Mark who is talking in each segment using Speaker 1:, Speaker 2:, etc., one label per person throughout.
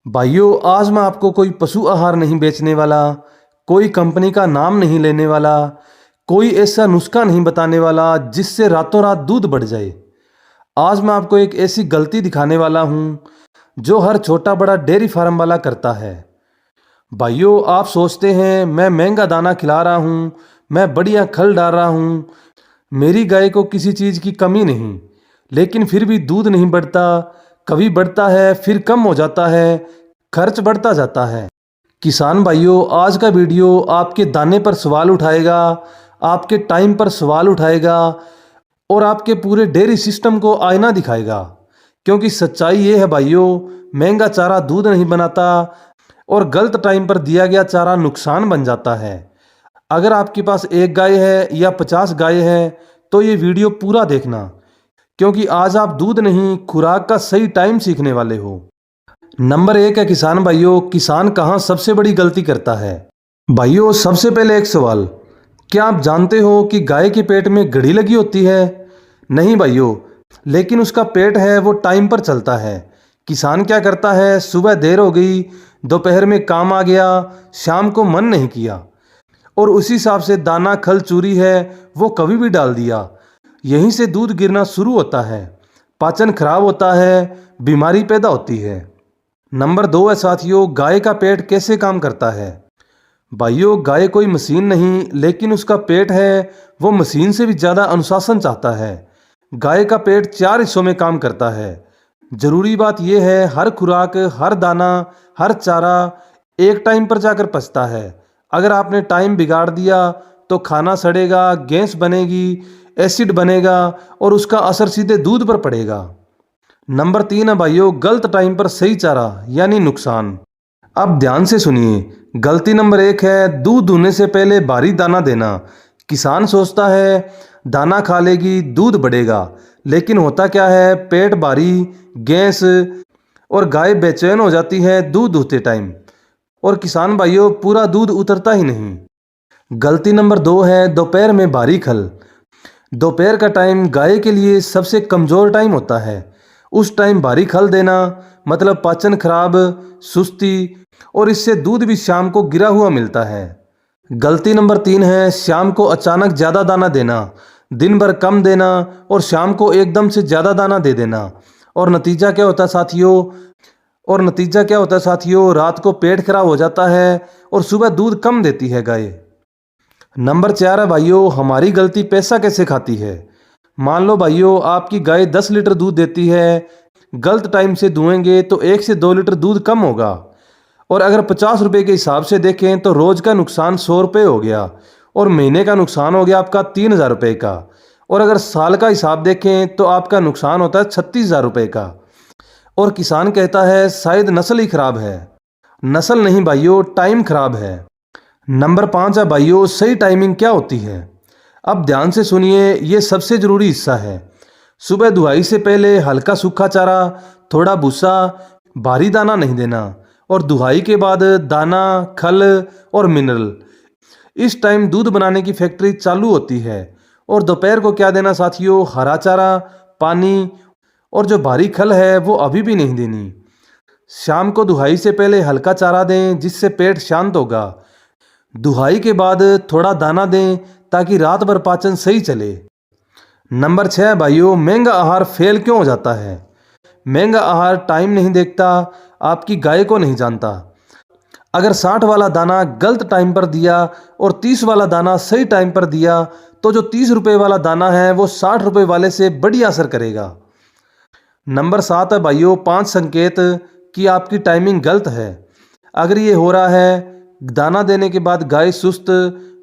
Speaker 1: भाइयों, आज मैं आपको कोई पशु आहार नहीं बेचने वाला, कोई कंपनी का नाम नहीं लेने वाला, कोई ऐसा नुस्खा नहीं बताने वाला जिससे रातों रात दूध बढ़ जाए। आज मैं आपको एक ऐसी गलती दिखाने वाला हूँ जो हर छोटा बड़ा डेयरी फार्म वाला करता है। भाइयों, आप सोचते हैं मैं महंगा दाना खिला रहा हूँ, मैं बढ़िया खल डाल रहा हूँ, मेरी गाय को किसी चीज़ की कमी नहीं, लेकिन फिर भी दूध नहीं बढ़ता। कभी बढ़ता है फिर कम हो जाता है, खर्च बढ़ता जाता है। किसान भाइयों, आज का वीडियो आपके दाने पर सवाल उठाएगा, आपके टाइम पर सवाल उठाएगा और आपके पूरे डेयरी सिस्टम को आईना दिखाएगा। क्योंकि सच्चाई ये है भाइयों, महंगा चारा दूध नहीं बनाता और गलत टाइम पर दिया गया चारा नुकसान बन जाता है। अगर आपके पास एक गाय है या 50 गाय है तो ये वीडियो पूरा देखना, क्योंकि आज आप दूध नहीं खुराक का सही टाइम सीखने वाले हो। नंबर 1 है किसान भाइयों, किसान कहाँ सबसे बड़ी गलती करता है। भाइयों, सबसे पहले एक सवाल, क्या आप जानते हो कि गाय के पेट में घड़ी लगी होती है? नहीं भाइयों, लेकिन उसका पेट है वो टाइम पर चलता है। किसान क्या करता है, सुबह देर हो गई, दोपहर में काम आ गया, शाम को मन नहीं किया और उसी हिसाब से दाना खल चूरी है वो कभी भी डाल दिया। यहीं से दूध गिरना शुरू होता है, पाचन खराब होता है, बीमारी पैदा होती है। नंबर 2 है साथियों, गाय का पेट कैसे काम करता है। भाइयों, गाय कोई मशीन नहीं, लेकिन उसका पेट है वो मशीन से भी ज़्यादा अनुशासन चाहता है। गाय का पेट 4 हिस्सों में काम करता है। जरूरी बात यह है, हर खुराक, हर दाना, हर चारा एक टाइम पर जाकर पचता है। अगर आपने टाइम बिगाड़ दिया तो खाना सड़ेगा, गैस बनेगी, एसिड बनेगा और उसका असर सीधे दूध पर पड़ेगा। नंबर 3 है भाइयों, गलत टाइम पर सही चारा यानी नुकसान। अब ध्यान से सुनिए, गलती नंबर 1 है दूध दूहने से पहले भारी दाना देना। किसान सोचता है दाना खा लेगी दूध बढ़ेगा, लेकिन होता क्या है, पेट भारी, गैस और गाय बेचैन हो जाती है दूध दूहते टाइम और किसान भाइयों पूरा दूध उतरता ही नहीं। गलती नंबर 2 है दोपहर में भारी खल। दोपहर का टाइम गाय के लिए सबसे कमज़ोर टाइम होता है। उस टाइम भारी खल देना मतलब पाचन खराब, सुस्ती और इससे दूध भी शाम को गिरा हुआ मिलता है। गलती नंबर 3 है शाम को अचानक ज़्यादा दाना देना, दिन भर कम देना और शाम को एकदम से ज़्यादा दाना दे देना। और नतीजा क्या होता है साथियों, रात को पेट खराब हो जाता है और सुबह दूध कम देती है गाय। नंबर 4 है भाइयों, हमारी गलती पैसा कैसे खाती है। मान लो भाइयों, आपकी गाय 10 लीटर दूध देती है, गलत टाइम से दुहेंगे तो 1 से 2 लीटर दूध कम होगा। और अगर 50 रुपये के हिसाब से देखें तो रोज़ का नुकसान 100 रुपये हो गया और महीने का नुकसान हो गया आपका 3000 रुपये का। और अगर साल का हिसाब देखें तो आपका नुकसान होता है 36,000 रुपये का। और किसान कहता है शायद नस्ल ही खराब है। नस्ल नहीं भाइयों, टाइम खराब है। नंबर 5 है भाइयों, सही टाइमिंग क्या होती है। अब ध्यान से सुनिए, ये सबसे ज़रूरी हिस्सा है। सुबह दुहाई से पहले हल्का सूखा चारा, थोड़ा भूसा, भारी दाना नहीं देना और दुहाई के बाद दाना, खल और मिनरल। इस टाइम दूध बनाने की फैक्ट्री चालू होती है। और दोपहर को क्या देना साथियों, हरा चारा, पानी और जो भारी खल है वो अभी भी नहीं देनी। शाम को दुहाई से पहले हल्का चारा दें जिससे पेट शांत होगा। दुहाई के बाद थोड़ा दाना दें ताकि रात भर पाचन सही चले। नंबर 6 भाइयों, महंगा आहार फेल क्यों हो जाता है। महंगा आहार टाइम नहीं देखता, आपकी गाय को नहीं जानता। अगर 60 वाला दाना गलत टाइम पर दिया और 30 वाला दाना सही टाइम पर दिया तो जो 30 रुपये वाला दाना है वो 60 रुपये वाले से बढ़िया असर करेगा। नंबर 7 है भाइयों, 5 संकेत कि आपकी टाइमिंग गलत है। अगर ये हो रहा है, दाना देने के बाद गाय सुस्त,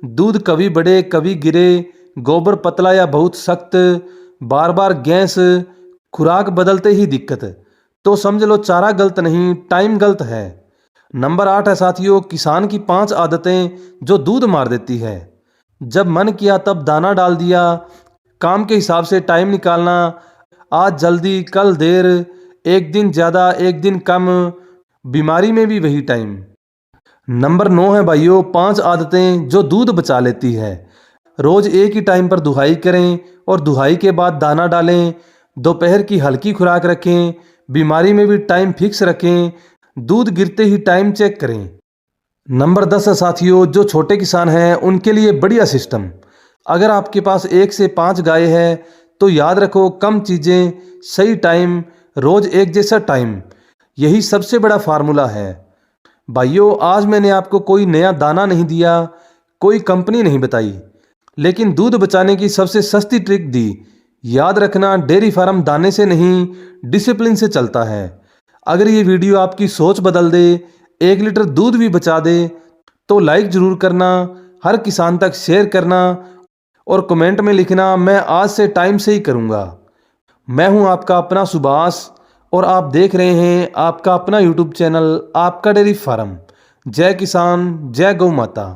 Speaker 1: दूध कभी बढ़े कभी गिरे, गोबर पतला या बहुत सख्त, बार बार गैस, खुराक बदलते ही दिक्कत, तो समझ लो चारा गलत नहीं, टाइम गलत है। नंबर 8 है साथियों, किसान की 5 आदतें जो दूध मार देती है। जब मन किया तब दाना डाल दिया, काम के हिसाब से टाइम निकालना, आज जल्दी कल देर, एक दिन ज़्यादा एक दिन कम, बीमारी में भी वही टाइम। नंबर 9 है भाइयों, 5 आदतें जो दूध बचा लेती है। रोज़ एक ही टाइम पर दुहाई करें और दुहाई के बाद दाना डालें, दोपहर की हल्की खुराक रखें, बीमारी में भी टाइम फिक्स रखें, दूध गिरते ही टाइम चेक करें। नंबर 10 है साथियों, जो छोटे किसान हैं उनके लिए बढ़िया सिस्टम। अगर आपके पास 1 से 5 गाय है तो याद रखो, कम चीज़ें, सही टाइम, रोज एक जैसा टाइम, यही सबसे बड़ा फार्मूला है। भाइयों, आज मैंने आपको कोई नया दाना नहीं दिया, कोई कंपनी नहीं बताई, लेकिन दूध बचाने की सबसे सस्ती ट्रिक दी। याद रखना, डेयरी फार्म दाने से नहीं, डिसिप्लिन से चलता है। अगर ये वीडियो आपकी सोच बदल दे, 1 लीटर दूध भी बचा दे, तो लाइक जरूर करना, हर किसान तक शेयर करना और कमेंट में लिखना, मैं आज से टाइम से ही करूँगा। मैं हूँ आपका अपना सुभाष और आप देख रहे हैं आपका अपना यूट्यूब चैनल, आपका डेयरी फार्म। जय किसान, जय गौ माता।